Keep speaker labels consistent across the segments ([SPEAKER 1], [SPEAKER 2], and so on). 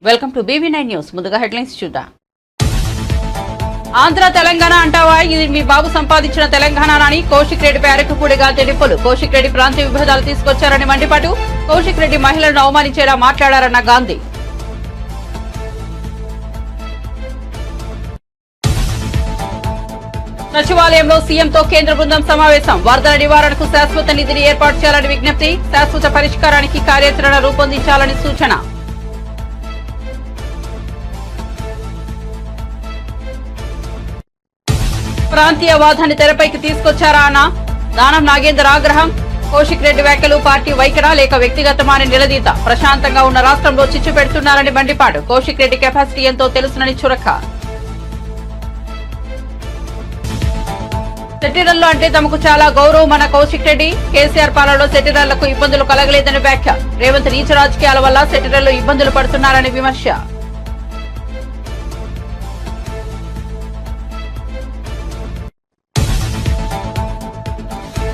[SPEAKER 1] Welcome to BV9 news. ముందుగా headlines చూద్దాం. ఆంధ్ర తెలంగాణ అంటావా? ఇది మీ బాబు సంపాదించిన తెలంగాణ అని కౌశిక్ రెడ్డిపై అరకుపూడిగా తెడిపోలు. కౌశిక్ రెడ్డి ప్రాంతీయ విభేదాలు తీసుకొచ్చారని మండిపాటు. కౌశిక్ రెడ్డి మహిళలను అవమానించేలా మాట్లాడారన్న గాంధీ. సచివాలయంలో సీఎంతో కేంద్ర బృందం సమావేశం. వరదల నివారణకు శాశ్వత నిధిని ఏర్పాటు చేయాలని విజ్ఞప్తి. శాశ్వత పరిష్కారానికి కార్యాచరణ రూపొందించాలని సూచన. ప్రాంతీయ వాదాన్ని తెరపైకి తీసుకొచ్చారా అన్న దానం నాగేందర్ ఆగ్రహం. కౌశిక్ రెడ్డి వ్యాఖ్యలు పార్టీ వైఖరా లేక వ్యక్తిగతమా అని నిలదీత. ప్రశాంతంగా ఉన్న రాష్ట్రంలో చిచ్చు పెడుతున్నారని మండిపాటు. కౌశిక్ రెడ్డి కెపాసిటీ ఎంతో తెలుసునని చురక. సెటిలర్లు అంటే తమకు చాలా గౌరవం అన్న కౌశిక్ రెడ్డి. కేసీఆర్ పాలనలో సెటిలర్లకు ఇబ్బందులు కలగలేదని వ్యాఖ్య. రేవంత్ నీచ రాజకీయాల వల్ల సెటిలర్లు ఇబ్బందులు పడుతున్నారని విమర్శ.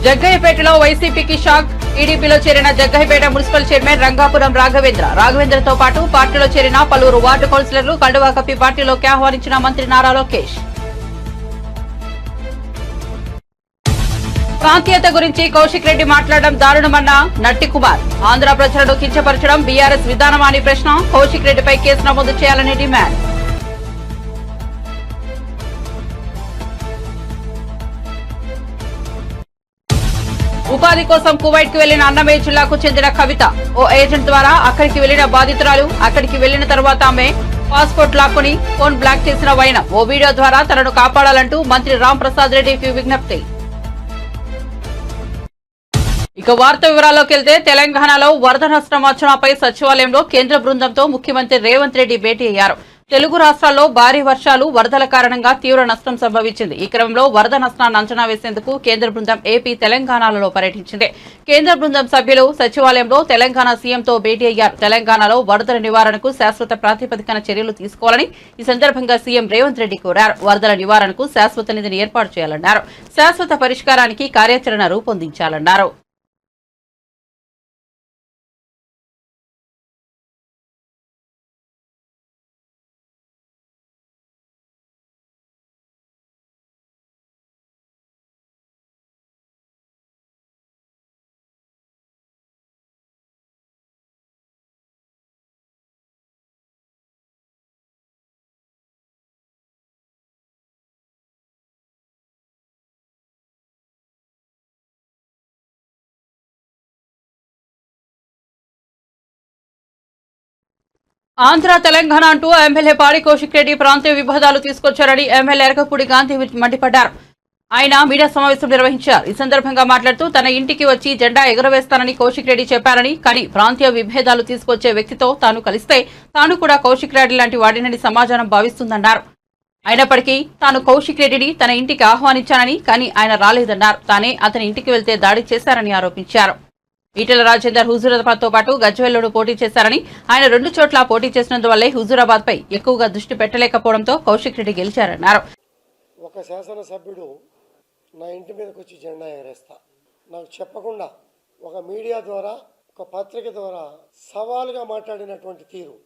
[SPEAKER 1] జగ్గయ్యపేటలో వైసీపీకి షాక్. టీడీపీలో చేరిన జగ్గయ్యపేట మున్సిపల్ చైర్మన్ రంగాపురం రాఘవేంద్రతో పాటు పార్టీలో చేరిన పలువురు వార్డు కౌన్సిలర్లు కండువా కప్పి పార్టీలోకి ఆహ్వానించిన మంత్రి నారా లోకేష్. ప్రాంతీయత గురించి కౌశిక్ రెడ్డి మాట్లాడడం దారుణమన్న నట్టి కుమార్. ఆంధ్ర ప్రజలను కించపరచడం బీఆర్ఎస్ విధానమా అని ప్రశ్న. కౌశిక్ రెడ్డిపై కేసు నమోదు చేయాలని డిమాండ్. ఉపాధి కోసం కువైట్ కు వెళ్లిన అన్నమే జిల్లాకు చెందిన కవిత. ఓ ఏజెంట్ ద్వారా అక్కడికి వెళ్లిన బాధితురాలు. అక్కడికి వెళ్లిన తర్వాత ఆమె పాస్పోర్ట్ లాక్కుని ఫోన్ బ్లాక్ చేసిన వైనం. ఓ వీడియో ద్వారా తనను కాపాడాలంటూ మంత్రి రామ్ ప్రసాద్ రెడ్డికి విజ్ఞప్తి. ఇక వార్త వివరాల్లోకి వెళ్తే తెలంగాణలో వరద నష్టం అంచనాపై సచివాలయంలో కేంద్ర బృందంతో ముఖ్యమంత్రి రేవంత్ రెడ్డి భేటీ అయ్యారు. తెలుగు రాష్ట్రాల్లో భారీ వర్షాలు వరదల కారణంగా తీవ్ర నష్టం సంభవించింది. ఈ క్రమంలో వరద నష్టాన్ని అంచనా వేసేందుకు కేంద్ర బృందం ఏపీ తెలంగాణలలో పర్యటించింది. కేంద్ర బృందం సభ్యులు సచివాలయంలో తెలంగాణ సీఎంతో భేటీ అయ్యారు. తెలంగాణలో వరదల నివారణకు శాశ్వత ప్రాతిపదికన చర్యలు తీసుకోవాలని ఈ సందర్భంగా సీఎం రేవంత్ రెడ్డి కోరారు. వరదల నివారణకు శాశ్వత నిధిని ఏర్పాటు చేయాలన్నారు. శాశ్వత పరిష్కారానికి కార్యాచరణ రూపొందించాలన్నారు. ఆంధ్ర తెలంగాణ అంటూ ఎమ్మెల్యే పాడి కౌశిక్ రెడ్డి ప్రాంతీయ విభేదాలు తీసుకొచ్చారని ఎమ్మెల్యే ఎరకపూడి గాంధీ మండిపడ్డారు. ఆయన మీడియా సమావేశం నిర్వహించారు. ఈ సందర్భంగా మాట్లాడుతూ తన ఇంటికి వచ్చి జెండా ఎగురవేస్తానని కౌశిక్ రెడ్డి చెప్పారని, కానీ ప్రాంతీయ విభేదాలు తీసుకొచ్చే వ్యక్తితో తాను కలిస్తే తాను కూడా కౌశిక్ రెడ్డి లాంటి వాడినని సమాజం భావిస్తుందన్నారు. అయినప్పటికీ తాను కౌశిక్ రెడ్డిని తన ఇంటికి ఆహ్వానించానని, కానీ ఆయన రాలేదన్నారు. తానే అతని ఇంటికి వెళ్తే దాడి చేశారని ఆరోపించారు. ఈటెల రాజేందర్ హుజూరాబాద్ తో పాటు గజ్వేల్లోనూ పోటీ చేశారని, ఆయన 2 చోట్ల పోటీ చేసినందువల్లే హుజూరాబాద్ పై ఎక్కువగా దృష్టి పెట్టలేకపోవడంతో కౌశిక్ రెడ్డి గెలిచారన్నారు.
[SPEAKER 2] ఒక శాసనసభ్యుడు నా ఇంటి మీదకి వచ్చి జెండా ఎగరేస్తా నాకు చెప్పకుండా ఒక మీడియా ద్వారా ఒక పత్రిక ద్వారా సవాలుగా మాట్లాడినటువంటి తీరు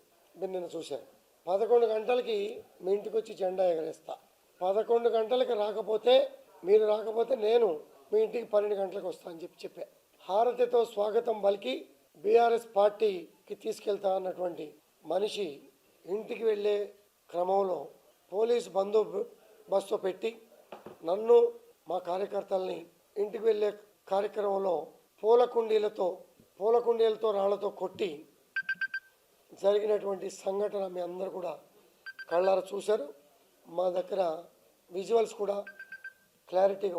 [SPEAKER 2] నేను చూశాను. 11 గంటలకి మీ ఇంటికి వచ్చి జెండా ఎగరేస్తా, 11 గంటలకి మీరు రాకపోతే నేను మీ ఇంటికి 12 గంటలకు వస్తా అని చెప్పా. హారతితో స్వాగతం పలికి బీఆర్ఎస్ పార్టీకి తీసుకెళ్తా అన్నటువంటి మనిషి ఇంటికి వెళ్ళే క్రమంలో పోలీసు బందోబస్తు పెట్టి నన్ను మా కార్యకర్తల్ని ఇంటికి వెళ్ళే కార్యక్రమంలో పూల కుండీలతో రాళ్లతో కొట్టి జరిగినటువంటి సంఘటన మీ అందరూ కూడా కళ్ళారా చూశారు. మా దగ్గర విజువల్స్ కూడా క్లారిటీగా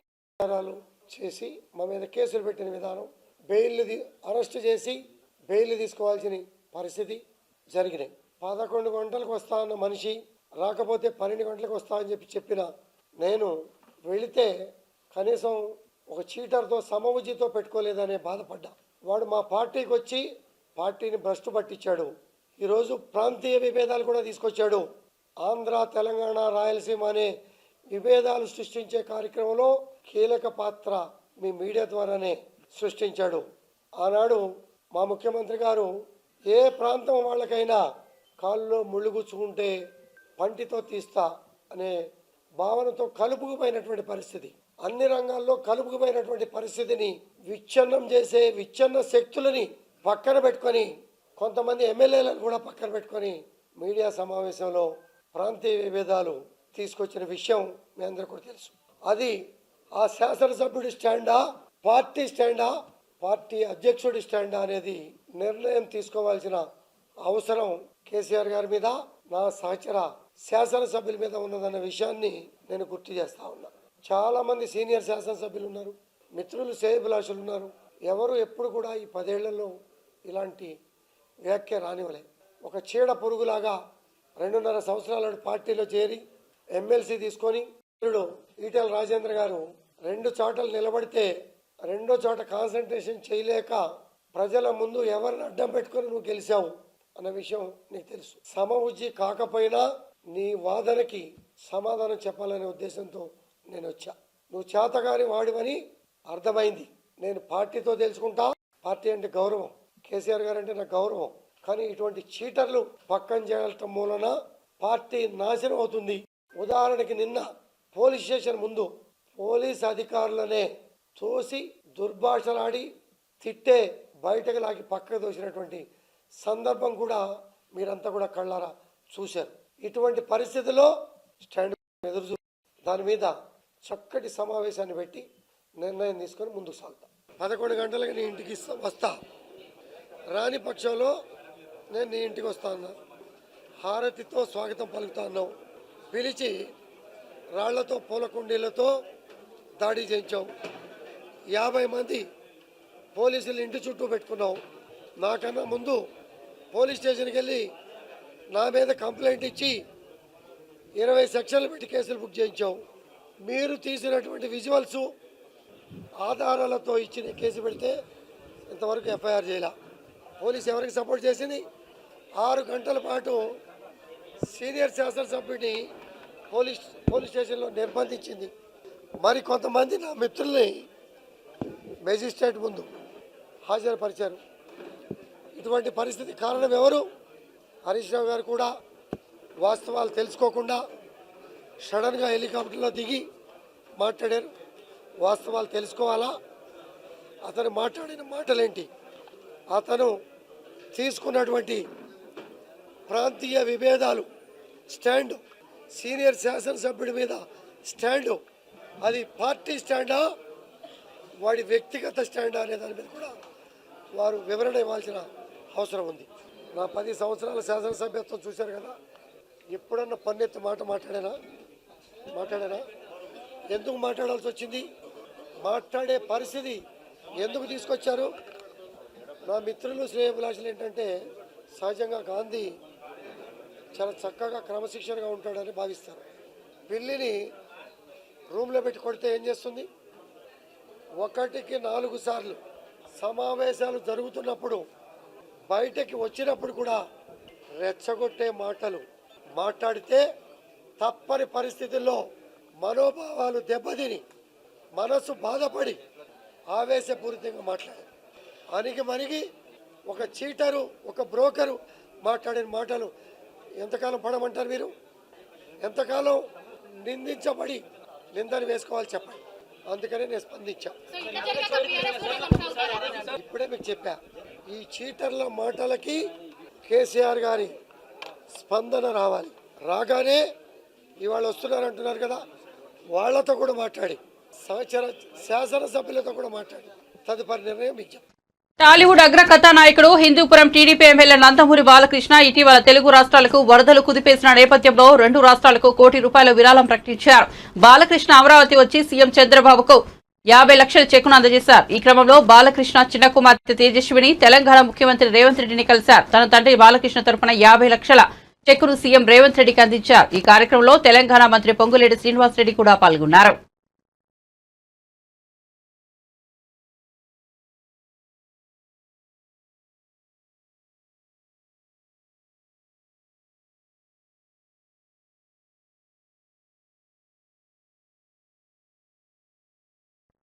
[SPEAKER 2] చేసి మా మీద కేసులు పెట్టిన విధానం, అరెస్ట్ చేసి బెయిల్ తీసుకోవాల్సిన పరిస్థితి జరిగినాయి. 11 గంటలకు వస్తా అన్న మనిషి రాకపోతే 12 గంటలకు వస్తా అని చెప్పిన నేను వెళితే కనీసం ఒక చీటర్తో సమవుజితో పెట్టుకోలేదనే బాధపడ్డా. వాడు మా పార్టీకి వచ్చి పార్టీని భ్రష్టు పట్టించాడు. ఈరోజు ప్రాంతీయ విభేదాలు కూడా తీసుకొచ్చాడు. ఆంధ్ర తెలంగాణ రాయలసీమ అనే విభేదాలు సృష్టించే కార్యక్రమంలో కీలక పాత్ర మీ మీడియా ద్వారానే సృష్టించాడు. ఆనాడు మా ముఖ్యమంత్రి గారు ఏ ప్రాంతం వాళ్ళకైనా కాళ్ళలో ముళ్ళు గుచ్చుకుంటే పంటితో తీస్తా అనే భావనతో కలుపుకుపోయినటువంటి పరిస్థితి, అన్ని రంగాల్లో కలుపుకుపోయినటువంటి పరిస్థితిని విచ్ఛిన్నం చేసే విచ్ఛిన్న శక్తులని పక్కన పెట్టుకొని కొంతమంది ఎమ్మెల్యేలను కూడా పక్కన పెట్టుకొని మీడియా సమావేశంలో ప్రాంతీయ విభేదాలు తీసుకొచ్చిన విషయం మీ అందరికీ కూడా తెలుసు. అది ఆ శాసనసభ్యుడి స్టాండా, పార్టీ స్టాండా, పార్టీ అధ్యక్షుడి స్టాండా అనేది నిర్ణయం తీసుకోవాల్సిన అవసరం కేసీఆర్ గారి మీద, నా సహచర శాసనసభ్యుల మీద ఉన్నదన్న విషయాన్ని నేను గుర్తు చేస్తా ఉన్నా. చాలా మంది సీనియర్ శాసనసభ్యులు ఉన్నారు, మిత్రులు, శ్రేయభిలాషులు ఉన్నారు. ఎవరు ఎప్పుడు కూడా ఈ 10 ఏళ్లలో ఇలాంటి వ్యాఖ్య రానివ్వలే. ఒక చీడ పురుగులాగా 2.5 సంవత్సరాల పార్టీలో చేరి ఎమ్మెల్సీ తీసుకొని ఈటెల రాజేంద్ర గారు 2 చోటలు నిలబడితే 2వ చోట కాన్సన్ట్రేషన్ చేయలేక ప్రజల ముందు ఎవరిని అడ్డం పెట్టుకొని నువ్వు గెలిచావు అన్న విషయం నీకు తెలుసు. సమఉజ్జి కాకపోయినా నీ వాదనకి సమాధానం చెప్పాలనే ఉద్దేశంతో నేను వచ్చా. నువ్వు చేతగాని వాడివని అర్థమైంది. నేను పార్టీతో తెలుసుకుంటా. పార్టీ అంటే గౌరవం, కేసీఆర్ గారు అంటే నాకు గౌరవం. కానీ ఇటువంటి చీటర్లు పక్కన చేయటం మూలన పార్టీ నాశనం అవుతుంది. ఉదాహరణకి నిన్న పోలీస్ స్టేషన్ ముందు పోలీస్ అధికారులనే తోసి దుర్భాషలాడి తిట్టే బయటకు లాగి పక్కకు దోసినటువంటి సందర్భం కూడా మీరంతా కూడా కళ్ళారా చూశారు. ఇటువంటి పరిస్థితుల్లో స్టాండ్ ఎదురు దాని మీద చక్కటి సమావేశాన్ని పెట్టి నిర్ణయం తీసుకొని ముందుకు సాగుతా. 11 గంటలకు నీ ఇంటికి వస్తా. రాని పక్షంలో నేను నీ ఇంటికి వస్తా అన్నా. హారతితో స్వాగతం పలుకుతా అన్నావు. పిలిచి రాళ్లతో పూల కుండీలతో దాడి చేయించావు. 50 మంది పోలీసులు ఇంటి చుట్టూ పెట్టుకున్నావు. నాకన్నా ముందు పోలీస్ స్టేషన్కి వెళ్ళి నా మీద కంప్లైంట్ ఇచ్చి 20 సెక్షన్లు పెట్టి కేసులు బుక్ చేయించావు. మీరు తీసినటువంటి విజువల్స్ ఆధారాలతో ఇచ్చిన కేసు పెడితే ఇంతవరకు ఎఫ్ఐఆర్ చేయాల. పోలీసు ఎవరికి సపోర్ట్ చేసింది? 6 గంటల పాటు సీనియర్ శాసనసభ్యుడిని పోలీస్ స్టేషన్లో నిర్బంధించింది. మరి కొంతమంది నా మిత్రుల్ని మేజిస్ట్రేట్ ముందు హాజరుపరిచారు. ఇటువంటి పరిస్థితి కారణం ఎవరు? హరీష్ రావు గారు కూడా వాస్తవాలు తెలుసుకోకుండా సడన్గా హెలికాప్టర్లో దిగి మాట్లాడారు. వాస్తవాలు తెలుసుకోవాలా? అతను మాట్లాడిన మాటలేంటి? అతను తీసుకున్నటువంటి ప్రాంతీయ విభేదాలు స్టాండు, సీనియర్ శాసనసభ్యుడి మీద స్టాండు, అది పార్టీ స్టాండా, వాడి వ్యక్తిగత స్టాండా అనే దాని మీద కూడా వారు వివరణ ఇవ్వాల్సిన అవసరం ఉంది. నా 10 సంవత్సరాల శాసనసభ్యత్వం చూశారు కదా. ఎప్పుడన్నా పన్నెత్తి మాట్లాడానా? ఎందుకు మాట్లాడాల్సి వచ్చింది? మాట్లాడే పరిస్థితి ఎందుకు తీసుకొచ్చారు? నా మిత్రులు, శ్రేయభిలాషులు ఏంటంటే సహజంగా గాంధీ చాలా చక్కగా క్రమశిక్షణగా ఉంటాడని భావిస్తారు. పిల్లిని రూమ్లో పెట్టి కొడితే ఏం చేస్తుంది? 1కి 4 సార్లు సమావేశాలు జరుగుతున్నప్పుడు బయటకి వచ్చినప్పుడు కూడా రెచ్చగొట్టే మాటలు మాట్లాడితే తప్పని పరిస్థితుల్లో మనోభావాలు దెబ్బతిని మనసు బాధపడి ఆవేశపూరితంగా మాట్లాడారు. మనిగి ఒక చీటరు, ఒక బ్రోకరు మాట్లాడిన మాటలు ఎంతకాలం పడమంటారు మీరు? ఎంతకాలం నిందించబడి నిందని వేసుకోవాలి చెప్పండి. అందుకనే నేను స్పందించా. ఇప్పుడే మీకు చెప్పా, ఈ చీటర్ల మాటలకి కేసీఆర్ గారి స్పందన రావాలి. రాగానే ఇవాళ వస్తున్నారంటున్నారు కదా, వాళ్ళతో కూడా మాట్లాడి సహచర శాసనసభ్యులతో కూడా మాట్లాడి తదుపరి నిర్ణయం మీకు చెప్పాలి.
[SPEAKER 1] టాలీవుడ్ అగ్ర కథానాయకుడు హిందూపురం టీడీపీ ఎమ్మెల్యే నందమూరి బాలకృష్ణ ఇటీవల తెలుగు రాష్ట్రాలకు వరదలు కుదిపేసిన నేపథ్యంలో 2 రాష్ట్రాలకు ₹1 కోటి విరాళం ప్రకటించారు. బాలకృష్ణ అమరావతి వచ్చి సీఎం చంద్రబాబుకు 50 లక్షల చెక్కును అందజేశారు. ఈ క్రమంలో బాలకృష్ణ చిన్న కుమార్తె తేజస్విని తెలంగాణ ముఖ్యమంత్రి రేవంత్ రెడ్డిని కలిశారు. తన తండ్రి బాలకృష్ణ తరపున 50 లక్షల చెక్కును సీఎం రేవంత్ రెడ్డికి అందించారు. ఈ కార్యక్రమంలో తెలంగాణ మంత్రి పొంగులేటి శ్రీనివాసరెడ్డి కూడా పాల్గొన్నారు.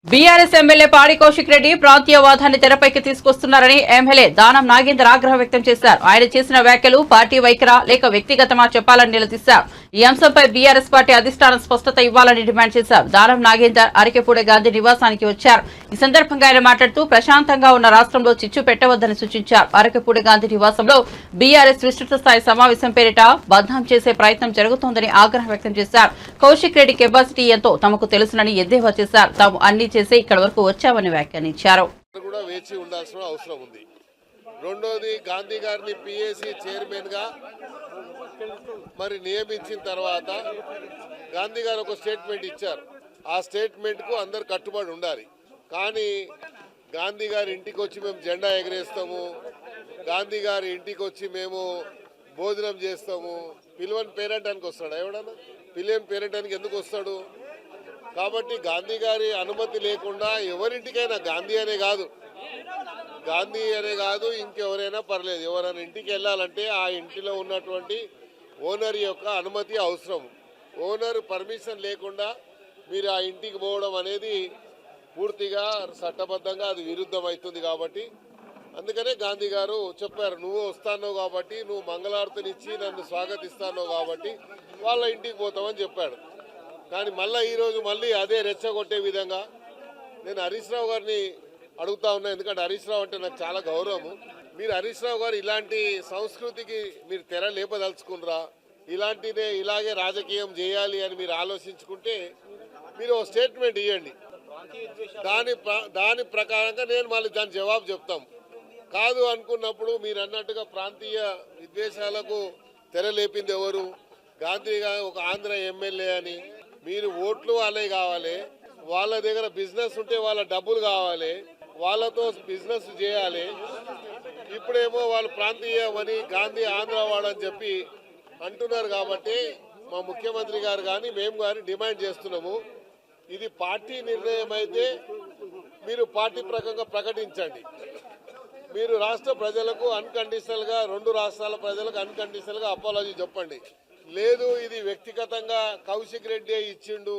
[SPEAKER 1] బీఆర్ఎస్ ఎమ్మెల్యే పాడి కౌశిక్ రెడ్డి ప్రాంతీయవాదాన్ని తెరపైకి తీసుకొస్తున్నారని ఎమ్మెల్యే దానం నాగేందర్ ఆగ్రహం వ్యక్తం చేశారు. ఆయన చేసిన వ్యాఖ్యలు పార్టీ వైఖరా లేక వ్యక్తిగతమా చెప్పాలని నిలదీశారు. ఈ అంశంపై బీఆర్ఎస్ పార్టీ అధిష్టానం స్పష్టత ఇవ్వాలని డిమాండ్ చేశారు. దానం నాగేందర్ అరికెపూడి గాంధీ నివాసానికి వచ్చారు. ఈ సందర్భంగా ఆయన మాట్లాడుతూ ప్రశాంతంగా ఉన్న రాష్ట్రంలో చిచ్చు పెట్టవద్దని సూచించారు. అరికెపూడి గాంధీ నివాసంలో బీఆర్ఎస్ విస్తృత స్థాయి సమావేశం పేరిట బద్నాం చేసే ప్రయత్నం జరుగుతోందని ఆగ్రహం వ్యక్తం చేశారు. కౌశిక్ రెడ్డి కెపాసిటీ ఎంతో తమకు తెలుసునని ఎద్దేవా చేశారు. తాము అన్ని చేసి ఇక్కడ వరకు వచ్చామని వ్యాఖ్యానించారు.
[SPEAKER 3] కూడా వేచి ఉండాల్సిన అవసరం ఉంది. రెండోది, గాంధీ గారిని పిఏసీ చైర్మన్ గా మరి నియమించిన తర్వాత గాంధీ గారు ఒక స్టేట్మెంట్ ఇచ్చారు. ఆ స్టేట్మెంట్ కు అందరు కట్టుబడి ఉండాలి. కానీ గాంధీ గారి ఇంటికి వచ్చి మేము జెండా ఎగరేస్తాము, గాంధీ గారి ఇంటికి వచ్చి మేము భోజనం చేస్తాము, పిలువని పేరెంటానికి వస్తాడు ఎవడన్నా? పిలువని పేరెంటానికి ఎందుకు వస్తాడు? కాబట్టి గాంధీ గారి అనుమతి లేకుండా ఎవరింటికైనా, గాంధీ అనే కాదు ఇంకెవరైనా పర్లేదు, ఎవరైనా ఇంటికి వెళ్ళాలంటే ఆ ఇంటిలో ఉన్నటువంటి ఓనర్ యొక్క అనుమతి అవసరం. ఓనర్ పర్మిషన్ లేకుండా మీరు ఆ ఇంటికి పోవడం అనేది పూర్తిగా చట్టబద్ధంగా అది విరుద్ధం అవుతుంది. కాబట్టి అందుకనే గాంధీ గారు చెప్పారు, నువ్వు వస్తానో కాబట్టి, నువ్వు మంగళారతినిచ్చి నన్ను స్వాగతిస్తానో కాబట్టి వాళ్ళ ఇంటికి పోతామని చెప్పాడు. కానీ ఈరోజు మళ్ళీ అదే రెచ్చగొట్టే విధంగా నేను హరీష్ రావు గారిని అడుగుతా ఉన్నా. ఎందుకంటే హరీష్ రావు అంటే నాకు చాలా గౌరవము. మీరు హరీష్ రావు గారు ఇలాంటి సంస్కృతికి మీరు తెర లేపదలుచుకున్నారా? ఇలాగే రాజకీయం చేయాలి అని మీరు ఆలోచించుకుంటే మీరు ఒక స్టేట్మెంట్ ఇవ్వండి. దాని ప్రకారంగా నేను మళ్ళీ దాని జవాబు చెప్తాం. కాదు అనుకున్నప్పుడు మీరు అన్నట్టుగా ప్రాంతీయ విద్వేషాలకు తెర లేపింది ఎవరు? గాంధీ గారు ఒక ఆంధ్ర ఎమ్మెల్యే అని. మీరు ఓట్లు వాళ్ళే కావాలి, వాళ్ళ దగ్గర బిజినెస్ ఉంటే వాళ్ళ డబ్బులు కావాలి, వాళ్ళతో బిజినెస్ చేయాలి. ఇప్పుడేమో వాళ్ళు ప్రాంతీయమని గాంధీ ఆంధ్రవాడని చెప్పి అంటున్నారు. కాబట్టి మా ముఖ్యమంత్రి గారు కానీ మేము కానీ డిమాండ్ చేస్తున్నాము, ఇది పార్టీ నిర్ణయం అయితే మీరు పార్టీ ప్రకంగా ప్రకటించండి. మీరు రాష్ట్ర ప్రజలకు అన్కండిషనల్ గా, రెండు రాష్ట్రాల ప్రజలకు అన్కండిషనల్ గా అపాలజీ చెప్పండి. లేదు ఇది వ్యక్తిగతంగా కౌశిక్ రెడ్డి ఇచ్చిండు,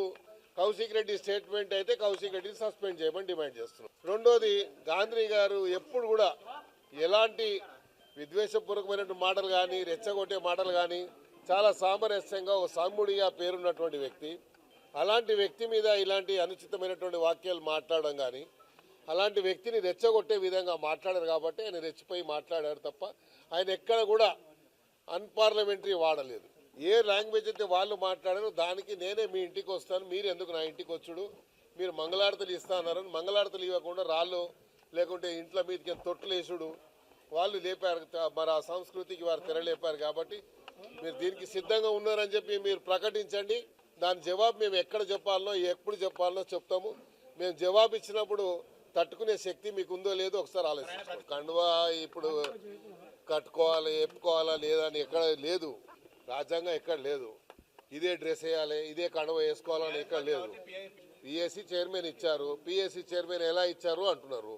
[SPEAKER 3] కౌశిక్ రెడ్డి స్టేట్మెంట్ అయితే కౌశిక్ రెడ్డిని సస్పెండ్ చేయమని డిమాండ్ చేస్తున్నాం. రెండోది, గాంధీ గారు ఎప్పుడు కూడా ఎలాంటి విద్వేషపూర్వకమైన మాటలు కానీ, రెచ్చగొట్టే మాటలు కానీ, చాలా సామరస్యంగా ఒక సాముడిగా పేరున్నటువంటి వ్యక్తి. అలాంటి వ్యక్తి మీద ఇలాంటి అనుచితమైనటువంటి వాక్యాలు మాట్లాడడం కానీ, అలాంటి వ్యక్తిని రెచ్చగొట్టే విధంగా మాట్లాడారు. కాబట్టి ఆయన రెచ్చిపోయి మాట్లాడారు తప్ప ఆయన ఎక్కడ కూడా అన్పార్లమెంటరీ వాడలేదు. ఏ లాంగ్వేజ్ అయితే వాళ్ళు మాట్లాడారో దానికి నేనే మీ ఇంటికి వస్తాను, మీరు ఎందుకు నా ఇంటికి వచ్చుడు, మీరు మంగళారతులు ఇస్తా అన్నారని మంగళారతులు ఇవ్వకుండా రాళ్ళు లేకుంటే ఇంట్లో మీదకి తొట్లు వేసుడు వాళ్ళు లేపారు. మరి ఆ సంస్కృతికి వారు తెరలేపారు. కాబట్టి మీరు దీనికి సిద్ధంగా ఉన్నారని చెప్పి మీరు ప్రకటించండి. దాని జవాబు మేము ఎక్కడ చెప్పాలనో ఎప్పుడు చెప్పాలనో చెప్తాము. మేము జవాబు ఇచ్చినప్పుడు తట్టుకునే శక్తి మీకు ఉందో లేదో ఒకసారి ఆలోచించుకోండి. కండువా ఇప్పుడు కట్టుకోవాలి, ఎప్పుకోవాలా లేదా అని ఎక్కడ లేదు, రాజ్యాంగం ఎక్కడ లేదు. ఇదే డ్రెస్ వేయాలి, ఇదే కండువ వేసుకోవాలని ఎక్కడ లేదు. పిఎస్సి చైర్మన్ ఇచ్చారు, పిఎస్సి చైర్మన్ ఎలా ఇచ్చారు అంటున్నారు.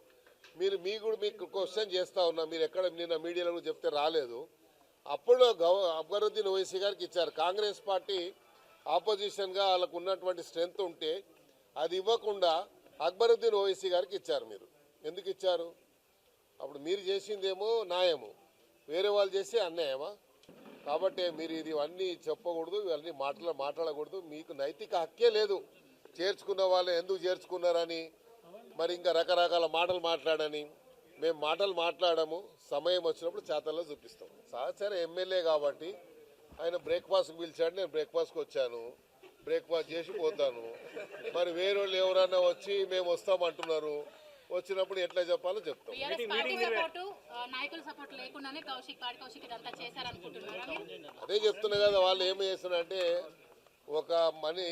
[SPEAKER 3] మీకు క్వశ్చన్ చేస్తా ఉన్నా, మీరు ఎక్కడ నిన్న మీడియాలో చెప్తే రాలేదు. అప్పుడు అక్బరుద్దీన్ ఓవైసీ గారికి ఇచ్చారు. కాంగ్రెస్ పార్టీ ఆపోజిషన్గా వాళ్ళకు ఉన్నటువంటి స్ట్రెంగ్త్ ఉంటే అది ఇవ్వకుండా అక్బరుద్దీన్ ఓవైసీ గారికి ఇచ్చారు. మీరు ఎందుకు ఇచ్చారు? అప్పుడు మీరు చేసిందేమో న్యాయము, వేరే వాళ్ళు చేసి అన్యాయమా? కాబట్టి మీరు ఇవన్నీ చెప్పకూడదు, ఇవన్నీ మాట్లాడకూడదు. మీకు నైతిక హక్కే లేదు. చేర్చుకున్న వాళ్ళు ఎందుకు చేర్చుకున్నారని, మరి ఇంకా రకరకాల మాటలు మాట్లాడని. మేము మాటలు మాట్లాడము, సమయం వచ్చినప్పుడు చేతల్లో చూపిస్తాం. సహచర ఎమ్మెల్యే కాబట్టి ఆయన బ్రేక్ఫాస్ట్కి పిలిచాడు, నేను బ్రేక్ఫాస్ట్కి వచ్చాను, బ్రేక్ఫాస్ట్ చేసి పోతాను. మరి వేరే వాళ్ళు ఎవరైనా వచ్చి మేము వస్తామంటున్నారు, వచ్చినప్పుడు ఎట్లా చెప్పాలో చెప్తాం. అదే చెప్తున్నా కదా, వాళ్ళు ఏమి చేస్తున్నారంటే ఒక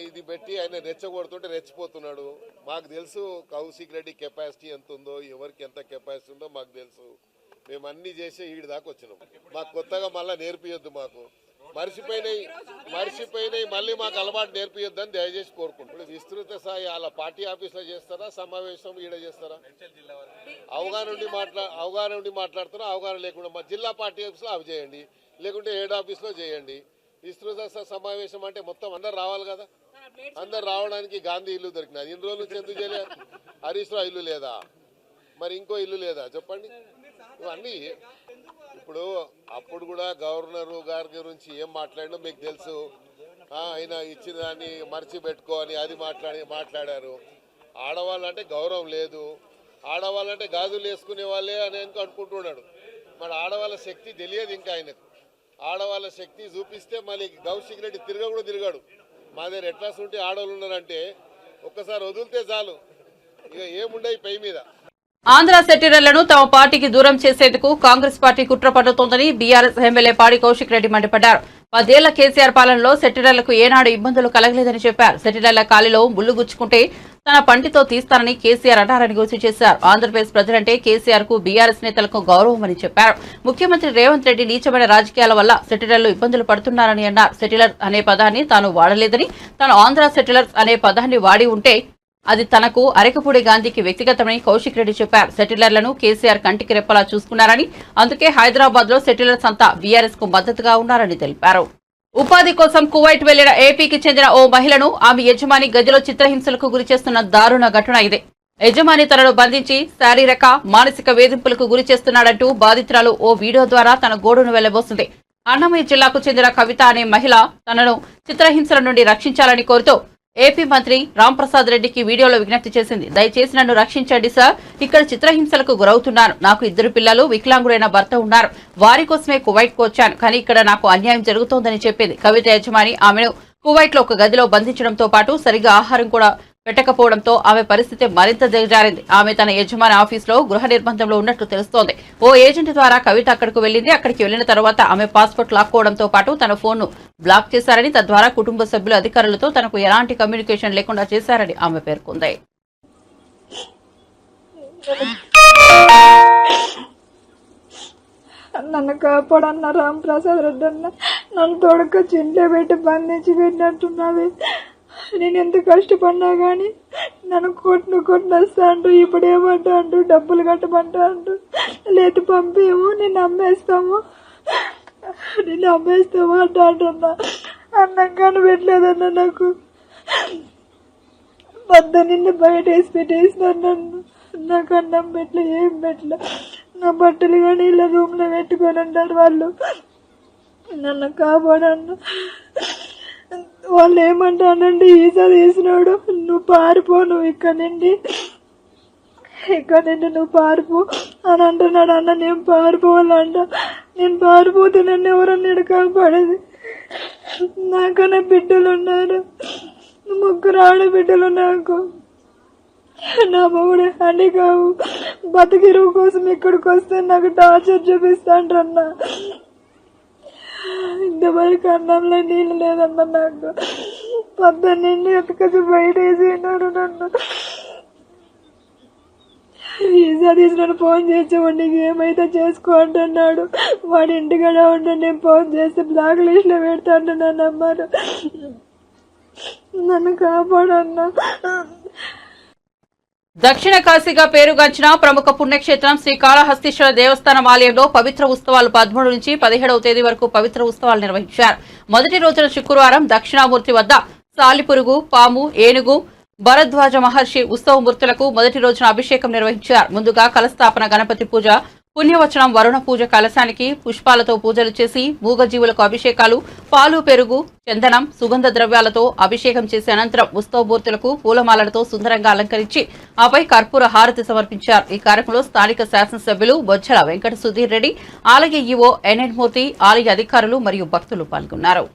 [SPEAKER 3] ఇది పెట్టి ఆయన రెచ్చగొడుతుంటే రెచ్చిపోతున్నాడు. మాకు తెలుసు కౌశిక్ రెడ్డి కెపాసిటీ ఎంత ఉందో, ఎవరికి ఎంత కెపాసిటీ ఉందో మాకు తెలుసు. మేము అన్ని చేసే ఈడి దాకా వచ్చినాం. మాకు కొత్తగా మళ్ళీ నేర్పియొద్దు, మాకు మర్చిపోయినాయి మళ్ళీ మాకు అలవాటు నేర్పియొద్దని దయచేసి కోరుకుంటున్నాం. విస్తృత స్థాయి వాళ్ళ పార్టీ ఆఫీస్లో చేస్తారా, సమావేశం ఈడ చేస్తారా? అవగాహన ఉండి మాట్లాడుతున్నా, అవగాహన లేకుండా మా జిల్లా పార్టీ ఆఫీస్లో అవి చేయండి, లేకుంటే హెడ్ ఆఫీస్లో చేయండి. విస్తృత సమావేశం అంటే మొత్తం అందరు రావాలి కదా. అందరు రావడానికి గాంధీ ఇల్లు దొరికినది. ఇన్ని రోజుల నుంచి ఎందుకు చేయలేదు? హరీష్ రావు ఇల్లు లేదా? మరి ఇంకో ఇల్లు లేదా? చెప్పండి. ఇవన్నీ ఇప్పుడు అప్పుడు కూడా గవర్నర్ గారి గురించి ఏం మాట్లాడినా మీకు తెలుసు. ఆయన ఇచ్చిన దాన్ని మర్చిపెట్టుకో అని అది మాట్లాడారు. ఆడవాళ్ళంటే గౌరవం లేదు, ఆడవాళ్ళంటే గాజులు వేసుకునే వాళ్ళే అని అనుకుంటున్నాడు. మరి ఆడవాళ్ళ శక్తి తెలియదు ఇంకా ఆయనకు. ఆడవాళ్ళ శక్తి చూపిస్తే మళ్ళీ కౌశిక్ రెడ్డి తిరగడు. మా దగ్గర ఎట్లా ఉంటే ఆడవాళ్ళు ఉన్నారంటే ఒక్కసారి వదిలితే చాలు, ఇక ఏముండయి పై మీద.
[SPEAKER 1] ఆంధ్ర సెటిలర్లను తమ పార్టీకి దూరం చేసేందుకు కాంగ్రెస్ పార్టీ కుట్ర పన్నుతోందని బీఆర్ఎస్ ఎమ్మెల్యే పాడి కౌశిక్ రెడ్డి మండిపడ్డారు. 10 ఏళ్ల కేసీఆర్ పాలనలో సెటిలర్లకు ఏనాడు ఇబ్బందులు కలగలేదని చెప్పారు. సెటిలర్ల కాలిలో ముళ్లు గుచ్చుకుంటే తన పంటితో తీస్తానని కేసీఆర్ అన్నారని గుర్తు చేశారు. ఆంధ్రప్రదేశ్ ప్రజలంటే కేసీఆర్ కు బీఆర్ఎస్ నేతలకు గౌరవమని చెప్పారు. ముఖ్యమంత్రి రేవంత్ రెడ్డి నీచమైన రాజకీయాల వల్ల సెటిలర్లు ఇబ్బందులు పడుతున్నారని అన్నారు. సెటిలర్ అనే పదాన్ని తాను వాడలేదని, తాను ఆంధ్ర సెటిలర్స్ అనే పదాన్ని వాడి ఉంటే అది తనకు అరకపూడి గాంధీకి వ్యక్తిగతమని కౌశిక్ రెడ్డి చెప్పారు. సెటిలర్లను కేసీఆర్ కంటికి రెప్పలా చూసుకున్నారని, అందుకే హైదరాబాద్ లో సెటిలర్స్ అంతా బీఆర్ఎస్ కు మద్దతుగా ఉన్నారని తెలిపారు. ఉపాధి కోసం కువైట్ వెళ్లిన ఏపీకి చెందిన ఓ మహిళను ఆమె యజమాని గదిలో చిత్రహింసలకు గురిచేస్తున్న దారుణ ఘటన ఇదే. యజమాని తనను బంధించి శారీరక, మానసిక వేధింపులకు గురి చేస్తున్నాడంటూ బాధితురాలు ఓ వీడియో ద్వారా తన గోడును వెళ్లబోసింది. అన్నమయ్య జిల్లాకు చెందిన కవిత అనే మహిళ తనను చిత్రహింసల నుండి రక్షించాలని కోరుతూ ఏపీ మంత్రి రాంప్రసాద్ రెడ్డికి వీడియోలో విజ్ఞప్తి చేసింది. దయచేసి నన్ను రక్షించండి సార్, ఇక్కడ చిత్రహింసలకు గురవుతున్నాను. నాకు 2 పిల్లలు, వికలాంగుడైన భర్త ఉన్నారు. వారి కోసమే కువైట్ కు వచ్చాను, కానీ ఇక్కడ నాకు అన్యాయం జరుగుతోందని చెప్పింది. కవిత యజమాని ఆమెను కువైట్ లో ఒక గదిలో బంధించడంతో పాటు సరిగ్గా ఆహారం కూడా పెట్టకపోవడంతో ఆమె పరిస్థితి మరింత దిగజారింది. ఆమె తన యజమాని ఆఫీసులో గృహ నిర్బంధంలో ఉన్నట్లు తెలుస్తోంది. ఓ ఏజెంట్ ద్వారా కవిత అక్కడకు వెళ్లింది. అక్కడికి వెళ్లిన తర్వాత ఆమె పాస్పోర్ట్ లాక్కోవడంతో పాటు తన ఫోన్ ను బ్లాక్ చేశారని, తద్వారా కుటుంబ సభ్యులు అధికారులతో తనకు ఎలాంటి కమ్యూనికేషన్ లేకుండా చేశారని ఆమె పేర్కొంది.
[SPEAKER 4] నన్ను కాపాడన్న రాంప్రసాద్ రెడ్డి అన్న, నన్ను తొడకొచ్చి ఇంట్లో పెట్టి బంధించి పెట్టినట్టున్నది. నేను ఎంత కష్టపడినా కానీ నన్ను కొట్టినొస్తా అంటూ, ఇప్పుడు ఏమంటా అంటూ, డబ్బులు కట్టమంటా అంటూ, లేదు పంపేమో నిన్ను అమ్మేస్తాము అంటూ అంటున్నా. అన్నం కానీ పెట్టలేదన్న, నాకు నిన్ను బయట వేసి పెట్టేసినారు. నన్ను నాకు అన్నం పెట్టలే, ఏం పెట్టలే. నా బట్టలు కానీ ఇలా రూమ్లో పెట్టుకొని ఉంటారు వాళ్ళు. నన్ను కాపాడన్న. వాళ్ళు ఏమంటానండి, ఈసా తీసినాడు, నువ్వు పారిపో, నువ్వు ఇక్కడ నుండి నువ్వు పారిపో అని అంటున్నాడు. అన్న నేను పారిపోవాలంట. నేను పారిపోతే నన్ను ఎవరన్నా కాపాడేది. నాకన్నా బిడ్డలు ఉన్నారు, 3 ఆడబిడ్డలు. నాకు నా మొగుడు అని కావు, బతికిరువు కోసం ఇక్కడికి వస్తే నాకు టార్చర్ చూపిస్తాండ్రన్నా. ఇంతవరకు అన్నంలో నీళ్ళు లేదన్న. నాకు 12 ఎత్తుకొచ్చి బయట వేసినారు. నన్ను ఈజా తీసినాడు. ఫోన్ చేసేవాడు, నీకు ఏమైతే చేసుకో అంటున్నాడు. వాడి ఇంటికాడ ఉంటే నేను ఫోన్ చేస్తే బ్లాక్ లిస్ట్ లో పెడతా అంటున్నాను. అమ్మారు నన్ను కాపాడన్నా.
[SPEAKER 1] దక్షిణ కాశీగా పేరుగాంచిన ప్రముఖ పుణ్యక్షేత్రం శ్రీకాళహస్తీశ్వర దేవస్థానం ఆలయంలో పవిత్ర ఉత్సవాలు 13 నుంచి 17వ తేదీ వరకు పవిత్ర ఉత్సవాలు నిర్వహించారు. మొదటి రోజున శుక్రవారం దక్షిణామూర్తి వద్ద సాలిపురుగు, పాము, ఏనుగు, భరద్వాజ మహర్షి ఉత్సవమూర్తులకు మొదటి రోజున అభిషేకం నిర్వహించారు. ముందుగా కలస్థాపన, గణపతి పూజ, పుణ్యవచనం, వరుణ పూజ, కలశానికి పుష్పాలతో పూజలు చేసి మూగజీవులకు అభిషేకాలు, పాలు, పెరుగు, చందనం, సుగంధ ద్రవ్యాలతో అభిషేకం చేసి అనంతరం ఉత్సవమూర్తులకు పూలమాలలతో సుందరంగా అలంకరించి ఆపై కర్పూర హారతి సమర్పించారు. ఈ కార్యక్రమంలో స్థానిక శాసనసభ్యులు బొజ్జల వెంకట సుధీర్ రెడ్డి, ఆలయ ఈవో ఎన్ఎన్ మూర్తి, ఆలయ అధికారులు మరియు భక్తులు పాల్గొన్నారు.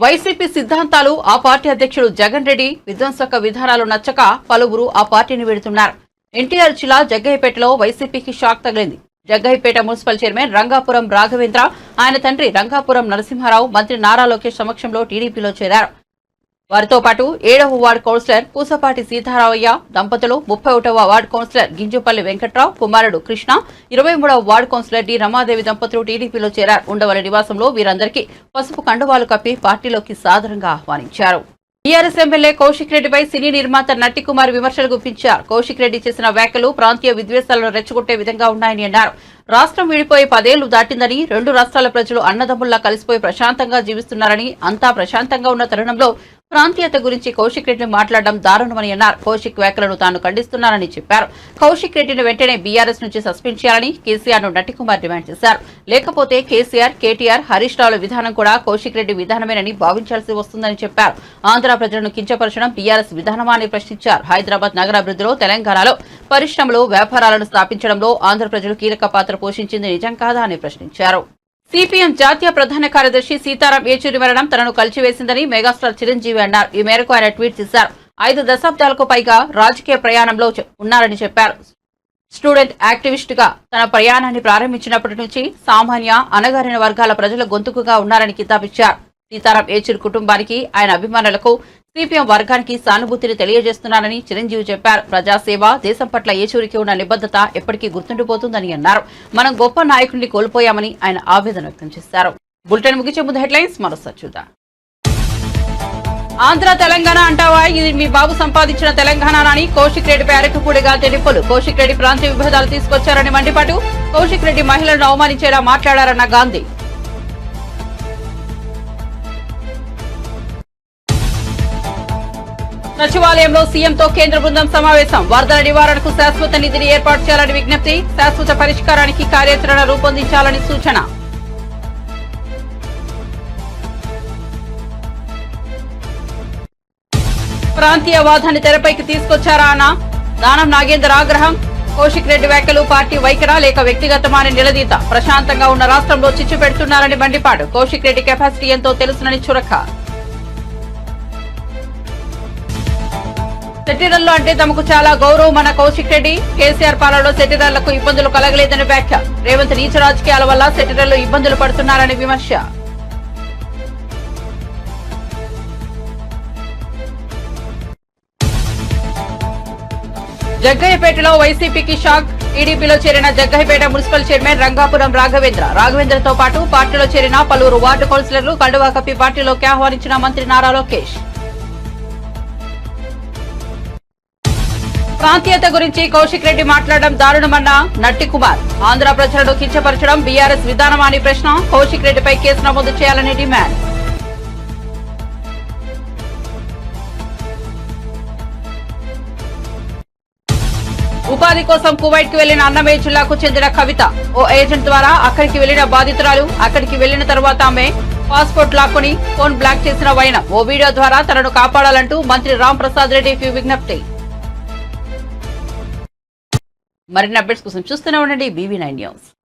[SPEAKER 1] వైసీపీ సిద్ధాంతాలు ఆ పార్టీ అధ్యక్షుడు జగన్ రెడ్డి విధ్వంసక విధానాలు నచ్చక పలువురు ఆ పార్టీని వెడుతున్నారు. ఎన్టీఆర్ జిల్లా జగ్గయ్యపేటలో వైసీపీకి షాక్ తగిలింది. జగ్గయ్యపేట మున్సిపల్ చైర్మన్ రంగాపురం రాఘవేంద్ర, ఆయన తండ్రి రంగాపురం నరసింహారావు మంత్రి నారా లోకేష్ సమక్షంలో టీడీపీలో చేరారు. వారితో పాటు 7వ వార్డు కౌన్సిలర్ పూసపాటి సీతారామయ్య దంపతులు, 31వ వార్డు కౌన్సిలర్ గింజుపల్లి వెంకట్రావు కుమారుడు కృష్ణ, 23వ వార్డు కౌన్సిలర్ డి రమాదేవి దంపతులు టీడీపీలో చేరారు. ఉండవల్లి నివాసంలో వీరందరికీ పసుపు కండువాలు కప్పి పార్టీలోకి సాదరంగా ఆహ్వానించారు. టీఆర్ఎస్ ఎమ్మెల్యే కౌశిక్ రెడ్డిపై సినీ నిర్మాత నట్టికుమార్ విమర్శలు గుప్పించారు. కౌశిక్ రెడ్డి చేసిన వ్యాఖ్యలు ప్రాంతీయ విద్వేషాలను రెచ్చగొట్టే విధంగా ఉన్నాయని అన్నారు. రాష్ట్రం విడిపోయి 10 ఏళ్లు దాటిందని, 2 రాష్ట్రాల ప్రజలు అన్నదమ్ముల్లా కలిసిపోయి ప్రశాంతంగా జీవిస్తున్నారని, అంతా ప్రశాంతంగా ఉన్న తరుణంలో ప్రాంతీయత గురించి కౌశిక్ రెడ్డిని మాట్లాడడం దారుణమని అన్నారు. కౌశిక్ వ్యాఖ్యలను తాను ఖండిస్తున్నానని చెప్పారు. కౌశిక్ రెడ్డిని వెంటనే బీఆర్ఎస్ నుంచి సస్పెండ్ చేయాలని కేసీఆర్ ను నట్టికుమార్ డిమాండ్ చేశారు. లేకపోతే కేసీఆర్, కేటీఆర్, హరీష్ రావుల విధానం కూడా కౌశిక్ రెడ్డి విధానమేనని భావించాల్సి వస్తుందని చెప్పారు. ఆంధ్ర ప్రజలను కించపరచడం బీఆర్ఎస్ విధానమా అని ప్రశ్నించారు. హైదరాబాద్ నగరాభివృద్ధిలో, తెలంగాణలో పరిశ్రమలు, వ్యాపారాలను స్థాపించడంలో ఆంధ్ర ప్రజలు కీలక పాత్ర పోషించింది నిజం కాదా అని ప్రశ్నించారు. సిపిఎం జాతీయ ప్రధాన కార్యదర్శి సీతారాం ఏచూరి మరణం తనను కలిచివేసిందని మెగాస్టార్ చిరంజీవి అన్నారు. ఈ మేరకు ఆయన ట్వీట్ చేశారు. 5 దశాబ్దాలకు పైగా రాజకీయ ప్రయాణంలో ఉన్నారని చెప్పారు. స్టూడెంట్ యాక్టివిస్ట్ గా తన ప్రయాణాన్ని ప్రారంభించినప్పటి నుంచి సామాన్య, అణగారిన వర్గాల ప్రజల గొంతుకుగా ఉన్నారని కితాబిచ్చారు. సీతారాం ఏచూరి కుటుంబానికి, ఆయన అభిమానులకు, సిపిఎం వర్గానికి సానుభూతిని తెలియజేస్తున్నానని చిరంజీవి చెప్పారు. ప్రజాసేవ, దేశం పట్ల ఏచూరికి ఉన్న నిబద్ధత ఎప్పటికీ గుర్తుండిపోతుందని అన్నారు. మనం గొప్ప నాయకుడిని కోల్పోయామని ఆయన ఆవేదన వ్యక్తం చేశారు. బులెటిన్ ముగించే ముందు హెడ్లైన్స్ మరోసారి చూద్దాం. ఆంధ్ర తెలంగాణ అంటావా, ఇది మీ బాబు సంపాదించిన తెలంగాణ అని కౌశిక్ రెడ్డిపై అరకపూడిగా తెడిపులు. కౌశిక్ రెడ్డి ప్రాంతీయ విభేదాలు తీసుకొచ్చారని మండిపాటు. కౌశిక్ రెడ్డి మహిళలను అవమానించేలా మాట్లాడారన్న గాంధీ. సచివాలయంలో సీఎంతో కేంద్ర బృందం సమావేశం. వరదల నివారణకు శాశ్వత నిధిని ఏర్పాటు చేయాలని విజ్ఞప్తి. శాశ్వత పరిష్కారానికి కార్యాచరణ రూపొందించాలని సూచన. ప్రాంతీయవాదాన్ని తెరపైకి తీసుకొచ్చారా అన్న దానం నాగేందర్ ఆగ్రహం. కౌశిక్ రెడ్డి వ్యాఖ్యలు పార్టీ వైఖరా లేక వ్యక్తిగతమా అని నిలదీత. ప్రశాంతంగా ఉన్న రాష్ట్రంలో చిచ్చు పెడుతున్నారని మండిపాడు. కౌశిక్ రెడ్డి కెపాసిటీ ఎంతో తెలుసునని చురక. సెటిరల్లో అంటే తమకు చాలా గౌరవం అన్న కౌశిక్ రెడ్డి. కేసీఆర్ పాలనలో సెటిరర్లకు ఇబ్బందులు కలగలేదని వ్యాఖ్య. రేవంత్ నీచ రాజకీయాల వల్ల సెటిరర్లు ఇబ్బందులు పడుతున్నారని విమర్శ. జగ్గయ్యపేటలో వైసీపీకి షాక్. టీడీపీలో చేరిన జగ్గయ్యపేట మున్సిపల్ చైర్మన్ రంగాపురం రాఘవేంద్రతో పాటు పార్టీలో చేరిన పలువురు వార్డు కౌన్సిలర్లు కండువా కప్పి పార్టీలోకి ఆహ్వానించిన మంత్రి నారా లోకేష్. ప్రాంతీయత గురించి కౌశిక్ రెడ్డి మాట్లాడడం దారుణమన్న నట్టికుమార్. ఆంధ్ర ప్రజలను కించపరచడం బీఆర్ఎస్ విధానమా అని ప్రశ్న. కౌశిక్ రెడ్డిపై కేసు నమోదు చేయాలని డిమాండ్. ఉపాధి కోసం కువైట్ కు వెళ్లిన అన్నమయ్య జిల్లాకు చెందిన కవిత. ఓ ఏజెంట్ ద్వారా అక్కడికి వెళ్లిన బాధితురాలు. అక్కడికి వెళ్లిన తర్వాత ఆమె పాస్పోర్ట్ లాక్కుని ఫోన్ బ్లాక్ చేసిన వైనం. ఓ వీడియో ద్వారా తనను కాపాడాలంటూ మంత్రి రామ్ ప్రసాద్ రెడ్డికి విజ్ఞప్తి. మరిన్ని అప్డేట్స్ కోసం చూస్తూనే ఉండండి BV9 న్యూస్.